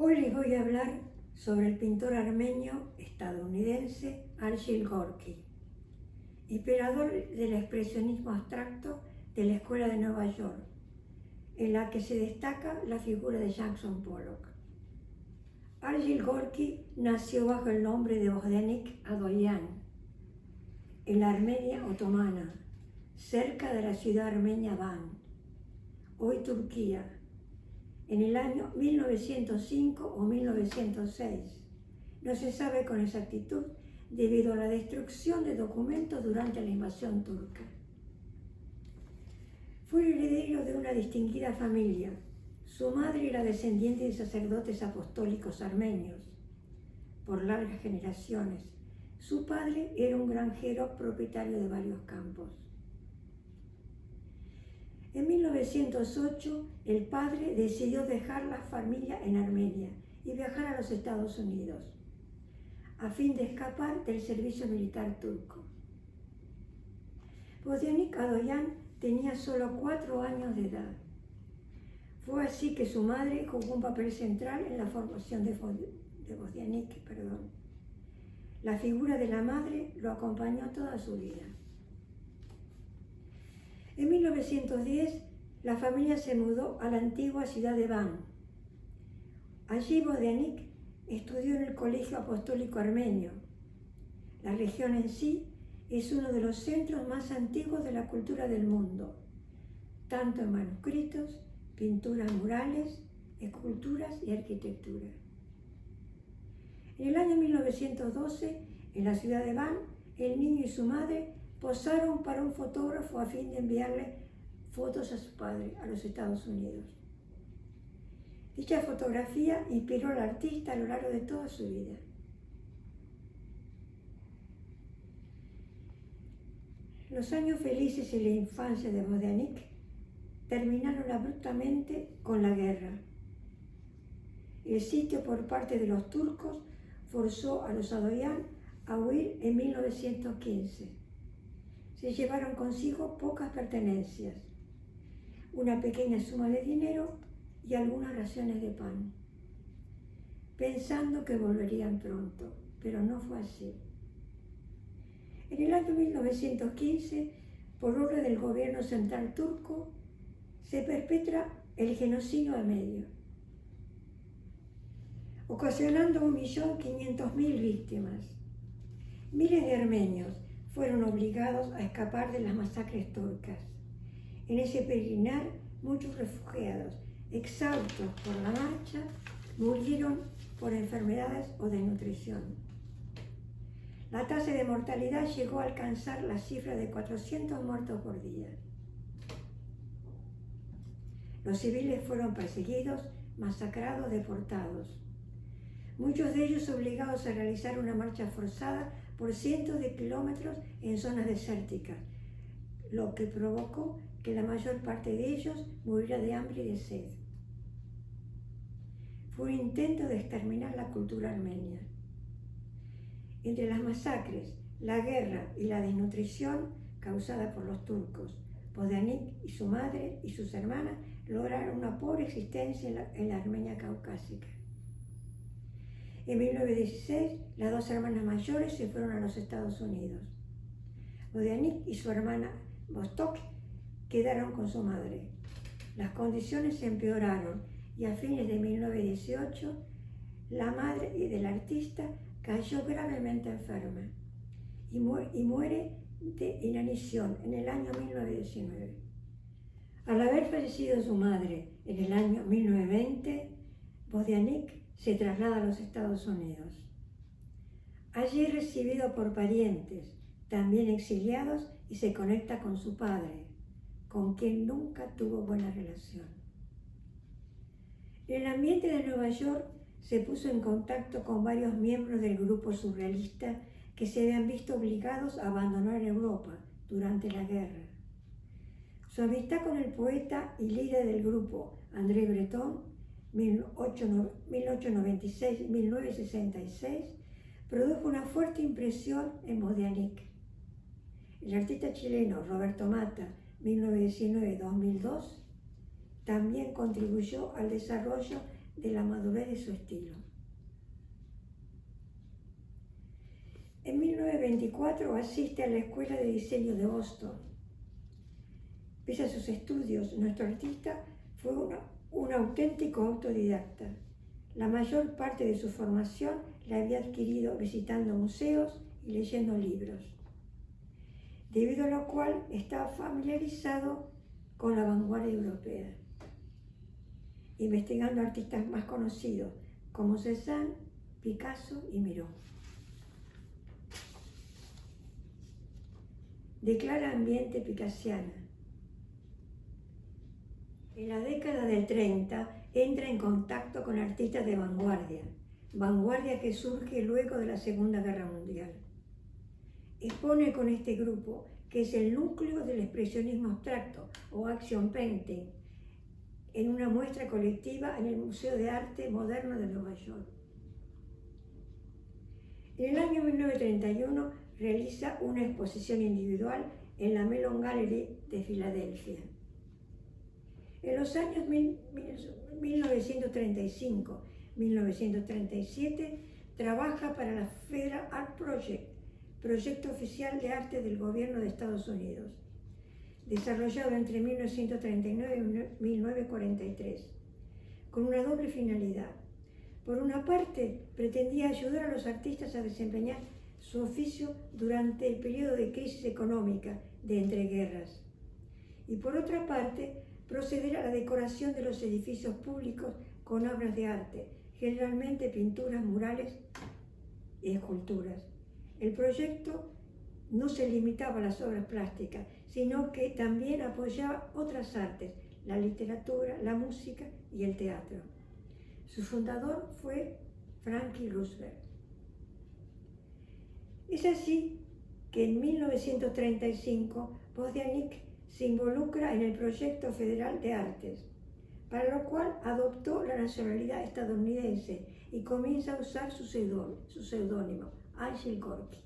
Hoy les voy a hablar sobre el pintor armenio estadounidense Archil Gorky, inspirador del expresionismo abstracto de la Escuela de Nueva York, en la que se destaca la figura de Jackson Pollock. Archil Gorky nació bajo el nombre de Bozdanik Adoyan, en la Armenia otomana, cerca de la ciudad armenia Van, hoy Turquía, en el año 1905 o 1906. No se sabe con exactitud debido a la destrucción de documentos durante la invasión turca. Fue heredero de una distinguida familia. Su madre era descendiente de sacerdotes apostólicos armenios por largas generaciones. Su padre era un granjero propietario de varios campos. En 1908, el padre decidió dejar la familia en Armenia y viajar a los Estados Unidos, a fin de escapar del servicio militar turco. Bozdanik Adoyan tenía solo 4 años de edad. Fue así que su madre jugó un papel central en la formación de Bozdanik. La figura de la madre lo acompañó toda su vida. En 1910, la familia se mudó a la antigua ciudad de Van. Allí Bozdanik estudió en el Colegio Apostólico Armenio. La región en sí es uno de los centros más antiguos de la cultura del mundo, tanto en manuscritos, pinturas murales, esculturas y arquitectura. En el año 1912, en la ciudad de Van, el niño y su madre posaron para un fotógrafo a fin de enviarle fotos a su padre a los Estados Unidos. Dicha fotografía inspiró al artista a lo largo de toda su vida. Los años felices y la infancia de Bozdanik terminaron abruptamente con la guerra. El sitio por parte de los turcos forzó a los Adoyan a huir en 1915. Se llevaron consigo pocas pertenencias, una pequeña suma de dinero y algunas raciones de pan, pensando que volverían pronto, pero no fue así. En el año 1915, por orden del gobierno central turco, se perpetra el genocidio armenio, ocasionando 1.500.000 víctimas. Miles de armenios fueron obligados a escapar de las masacres turcas. En ese peregrinar, muchos refugiados, exhaustos por la marcha, murieron por enfermedades o desnutrición. La tasa de mortalidad llegó a alcanzar la cifra de 400 muertos por día. Los civiles fueron perseguidos, masacrados, deportados. Muchos de ellos obligados a realizar una marcha forzada por cientos de kilómetros en zonas desérticas, lo que provocó que la mayor parte de ellos muriera de hambre y de sed. Fue un intento de exterminar la cultura armenia. Entre las masacres, la guerra y la desnutrición causada por los turcos, Bozdanik y su madre y sus hermanas lograron una pobre existencia en la Armenia caucásica. En 1916, las 2 hermanas mayores se fueron a los Estados Unidos. Bozdanik y su hermana Vostok quedaron con su madre. Las condiciones se empeoraron y a fines de 1918, la madre del artista cayó gravemente enferma y muere de inanición en el año 1919. Al haber fallecido su madre en el año 1920, Bozdanik se traslada a los Estados Unidos. Allí es recibido por parientes, también exiliados, y se conecta con su padre, con quien nunca tuvo buena relación. En el ambiente de Nueva York se puso en contacto con varios miembros del grupo surrealista que se habían visto obligados a abandonar Europa durante la guerra. Su amistad con el poeta y líder del grupo, André Breton, 1896-1966, produjo una fuerte impresión en Bozdanik. El artista chileno Roberto Mata, 1919-2002, también contribuyó al desarrollo de la madurez de su estilo. En 1924 asiste a la Escuela de Diseño de Boston. Pese a sus estudios, nuestro artista fue un auténtico autodidacta. La mayor parte de su formación la había adquirido visitando museos y leyendo libros, debido a lo cual estaba familiarizado con la vanguardia europea, investigando artistas más conocidos como Cézanne, Picasso y Miró. De clara ambiente picassiana. En la década del 30 entra en contacto con artistas de vanguardia que surge luego de la Segunda Guerra Mundial. Expone con este grupo, que es el núcleo del expresionismo abstracto o action painting, en una muestra colectiva en el Museo de Arte Moderno de Nueva York. En el año 1931 realiza una exposición individual en la Mellon Gallery de Filadelfia. En los años 1935-1937 trabaja para la Federal Art Project, proyecto oficial de arte del gobierno de Estados Unidos, desarrollado entre 1939 y 1943, con una doble finalidad. Por una parte, pretendía ayudar a los artistas a desempeñar su oficio durante el periodo de crisis económica de entreguerras, y por otra parte, proceder a la decoración de los edificios públicos con obras de arte, generalmente pinturas, murales y esculturas. El proyecto no se limitaba a las obras plásticas, sino que también apoyaba otras artes, la literatura, la música y el teatro. Su fundador fue Franklin Roosevelt. Es así que en 1935 Bozanic se involucra en el Proyecto Federal de Artes, para lo cual adoptó la nacionalidad estadounidense y comienza a usar su seudónimo, Angel Gorky.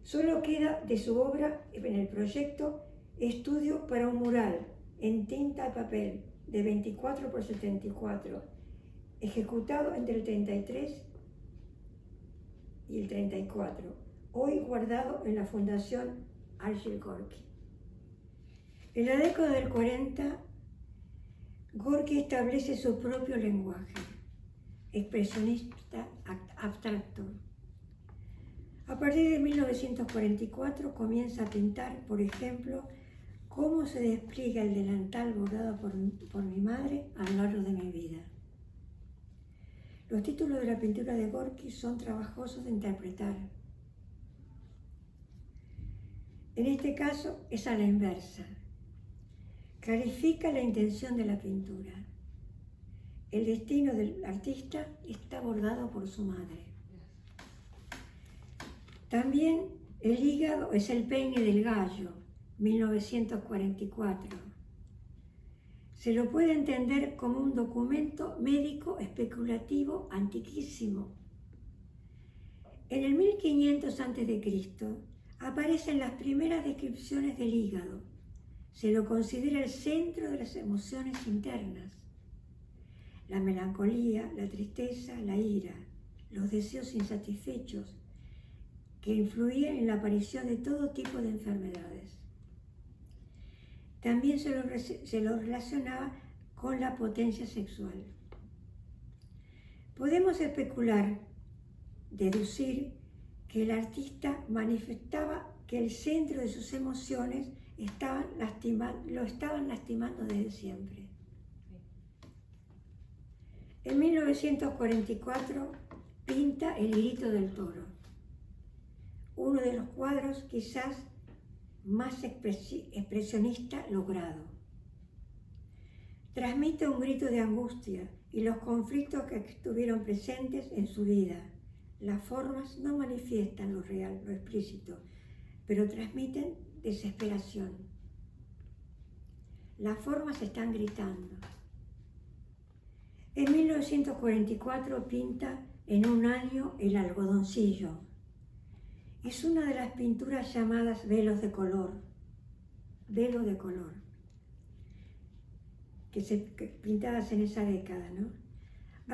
Solo queda de su obra en el proyecto Estudio para un mural en tinta y papel de 24 por 74, ejecutado entre el 33 y el 34, hoy guardado en la Fundación Angel Gorky. En la década del 40, Gorky establece su propio lenguaje, expresionista abstracto. A partir de 1944 comienza a pintar, por ejemplo, cómo se despliega el delantal bordado por mi madre a lo largo de mi vida. Los títulos de la pintura de Gorky son trabajosos de interpretar. En este caso es a la inversa. Clarifica la intención de la pintura. El destino del artista está bordado por su madre. También El hígado es el peine del gallo, 1944. Se lo puede entender como un documento médico especulativo antiquísimo. En el 1500 a.C. aparecen las primeras descripciones del hígado. Se lo considera el centro de las emociones internas. La melancolía, la tristeza, la ira, los deseos insatisfechos, que influían en la aparición de todo tipo de enfermedades. También se lo relacionaba con la potencia sexual. Podemos especular, deducir, que el artista manifestaba que el centro de sus emociones lo estaban lastimando desde siempre. En 1944 pinta El grito del toro, uno de los cuadros quizás más expresionista logrado. Transmite un grito de angustia y los conflictos que estuvieron presentes en su vida. Las formas no manifiestan lo real, lo explícito, pero transmiten desesperación. Las formas están gritando. En 1944 pinta En un año El algodoncillo. Es una de las pinturas llamadas velos de color. Velo de color. pintadas en esa década, ¿no?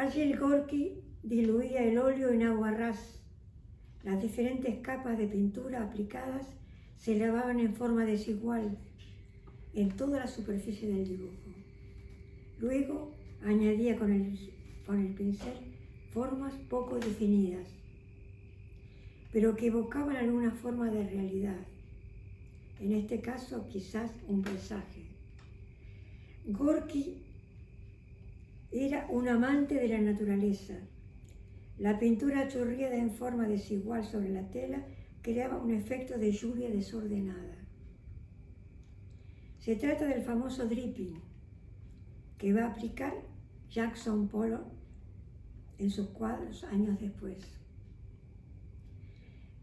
Argel Gorky diluía el óleo en agua ras. Las diferentes capas de pintura aplicadas se lavaban en forma desigual en toda la superficie del dibujo. Luego añadía con el pincel formas poco definidas, pero que evocaban alguna forma de realidad. En este caso, quizás un paisaje. Gorky era un amante de la naturaleza. La pintura chorreada en forma desigual sobre la tela creaba un efecto de lluvia desordenada. Se trata del famoso dripping que va a aplicar Jackson Pollock en sus cuadros años después.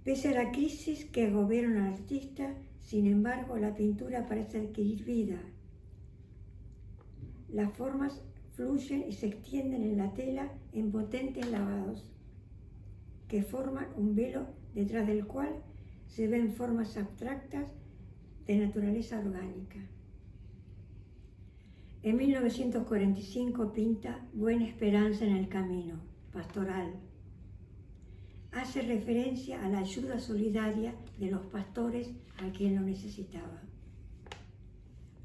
Pese a la crisis que gobierna al artista, sin embargo, la pintura parece adquirir vida. Las formas fluyen y se extienden en la tela en potentes lavados que forman un velo detrás del cual se ven formas abstractas de naturaleza orgánica. En 1945 pinta Buena Esperanza en el Camino, pastoral. Hace referencia a la ayuda solidaria de los pastores a quien lo necesitaba.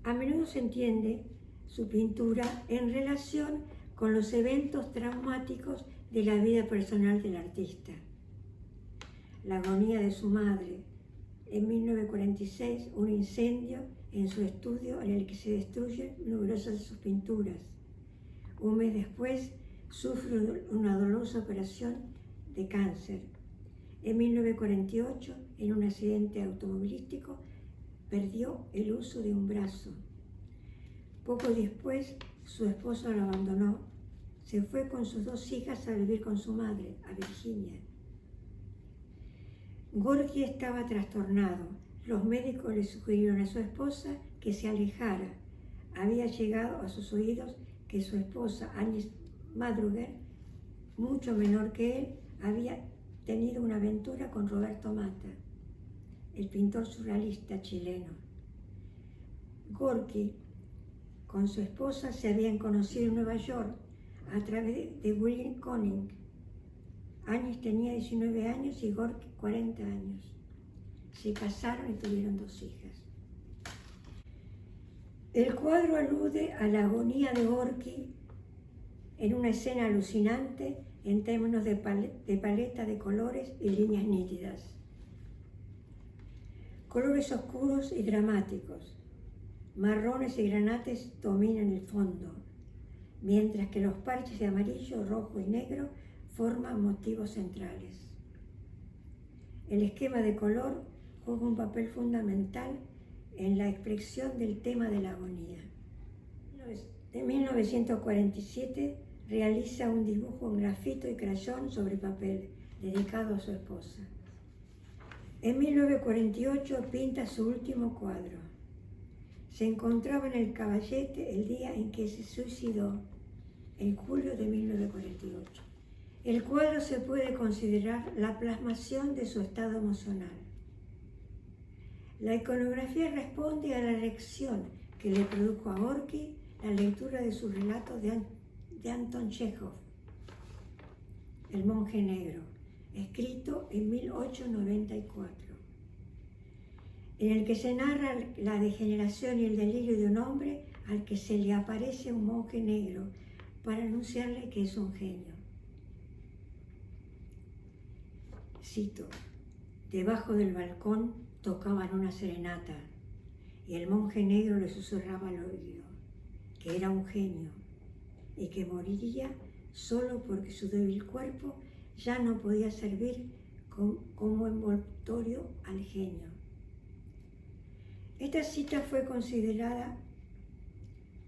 A menudo se entiende su pintura en relación con los eventos traumáticos de la vida personal del artista. La agonía de su madre, en 1946, un incendio en su estudio en el que se destruyen numerosas de sus pinturas. Un mes después, sufre una dolorosa operación de cáncer. En 1948, en un accidente automovilístico, perdió el uso de un brazo. Poco después, su esposo lo abandonó. Se fue con sus 2 hijas a vivir con su madre, a Virginia. Gorky estaba trastornado. Los médicos le sugirieron a su esposa que se alejara. Había llegado a sus oídos que su esposa, Agnes Madruger, mucho menor que él, había tenido una aventura con Roberto Mata, el pintor surrealista chileno. Gorky, con su esposa, se habían conocido en Nueva York a través de William Koenig. Agnes tenía 19 años y Gorky 40 años. Se casaron y tuvieron 2 hijas. El cuadro alude a la agonía de Gorky en una escena alucinante en términos de paleta de colores y líneas nítidas. Colores oscuros y dramáticos, marrones y granates dominan el fondo, mientras que los parches de amarillo, rojo y negro forman motivos centrales. El esquema de color juega un papel fundamental en la expresión del tema de la agonía. En 1947 realiza un dibujo en grafito y crayón sobre papel dedicado a su esposa. En 1948 pinta su último cuadro. Se encontraba en el Caballete el día en que se suicidó, en julio de 1948. El cuadro se puede considerar la plasmación de su estado emocional. La iconografía responde a la reacción que le produjo a Gorky la lectura de su relato de Anton Chekhov, El monje negro, escrito en 1894, en el que se narra la degeneración y el delirio de un hombre al que se le aparece un monje negro para anunciarle que es un genio. Cito: debajo del balcón tocaban una serenata y el monje negro le susurraba al oído que era un genio y que moriría solo porque su débil cuerpo ya no podía servir como envoltorio al genio. Esta cita fue considerada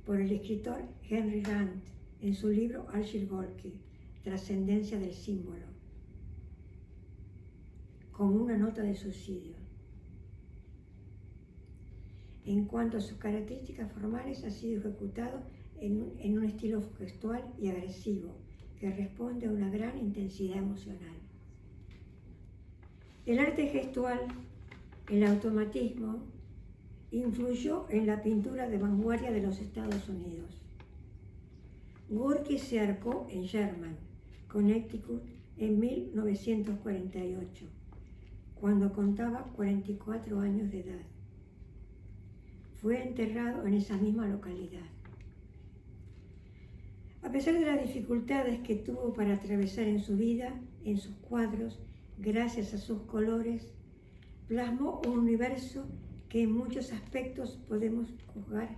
por el escritor Henry Rand en su libro Argel Gorky, Trascendencia del símbolo, como una nota de suicidio. En cuanto a sus características formales, ha sido ejecutado en un estilo gestual y agresivo que responde a una gran intensidad emocional. El arte gestual, el automatismo, influyó en la pintura de vanguardia de los Estados Unidos. Gorki se ahorcó en Sherman, Connecticut, en 1948, cuando contaba 44 años de edad. Fue enterrado en esa misma localidad. A pesar de las dificultades que tuvo para atravesar en su vida, en sus cuadros, gracias a sus colores, plasmó un universo que en muchos aspectos podemos juzgar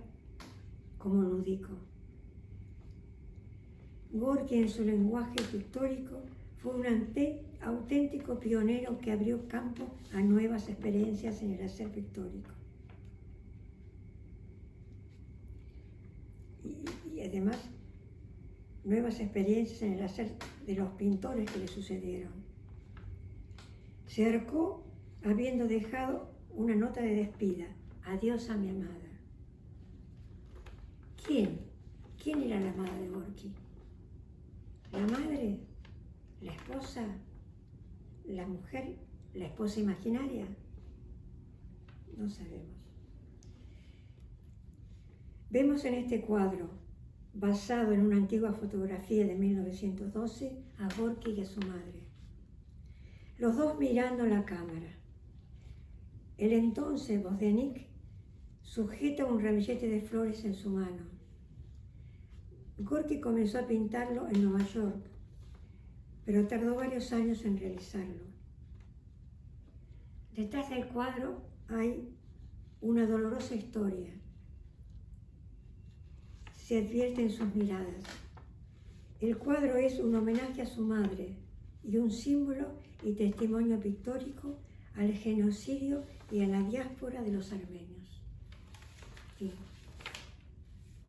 como lúdico. Gorki, en su lenguaje pictórico, fue un auténtico pionero que abrió campo a nuevas experiencias en el hacer pictórico. Y además, nuevas experiencias en el hacer de los pintores que le sucedieron. Se ahorcó habiendo dejado una nota de despedida: adiós a mi amada. ¿Quién? ¿Quién era la amada de Gorki? ¿La madre? ¿La esposa? ¿La mujer? ¿La esposa imaginaria? No sabemos. Vemos en este cuadro, basado en una antigua fotografía de 1912, a Gorki y a su madre, los dos mirando la cámara. El entonces Bozdianik sujeta un ramillete de flores en su mano. Gorki comenzó a pintarlo en Nueva York, pero tardó varios años en realizarlo. Detrás del cuadro hay una dolorosa historia. Se advierte en sus miradas. El cuadro es un homenaje a su madre y un símbolo y testimonio pictórico al genocidio y a la diáspora de los armenios. Fin.